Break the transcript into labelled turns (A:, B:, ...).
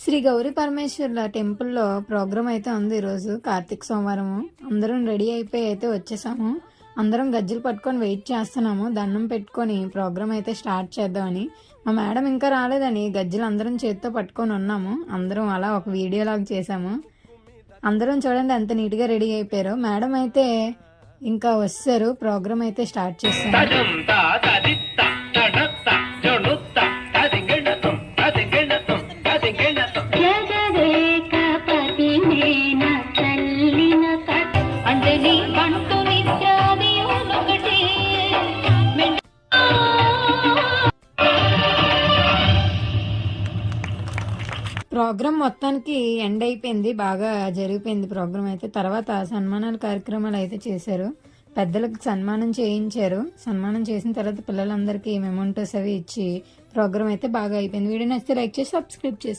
A: శ్రీ గౌరీ పరమేశ్వర్ల టెంపుల్లో ప్రోగ్రామ్ అయితే ఉంది ఈరోజు కార్తీక సోమవారము. అందరం రెడీ అయిపోయి అయితే వచ్చేసాము. అందరం గజ్జలు పట్టుకొని వెయిట్ చేస్తున్నాము దండం పెట్టుకొని ప్రోగ్రామ్ అయితే స్టార్ట్ చేద్దామని. మా మేడం ఇంకా రాలేదని గజ్జలు అందరం చేతితో పట్టుకొని ఉన్నాము. అందరం అలా ఒక వీడియో లాగా చేసాము. అందరం చూడండి ఎంత నీట్గా రెడీ అయిపోయారు. మేడం అయితే ఇంకా వచ్చారు, ప్రోగ్రామ్ అయితే స్టార్ట్ చేస్తాము. ప్రోగ్రామ్ మొత్తానికి ఎండ్ అయిపోయింది, బాగా జరిగిపోయింది ప్రోగ్రామ్ అయితే. తర్వాత సన్మానాల కార్యక్రమాలు అయితే చేశారు, పెద్దలకు సన్మానం చేయించారు. సన్మానం చేసిన తర్వాత పిల్లలందరికీ మెమోంటోస్ అవి ఇచ్చి ప్రోగ్రామ్ అయితే బాగా అయిపోయింది. వీడియో నచ్చితే లైక్ చేసి సబ్స్క్రైబ్ చేసుకోండి.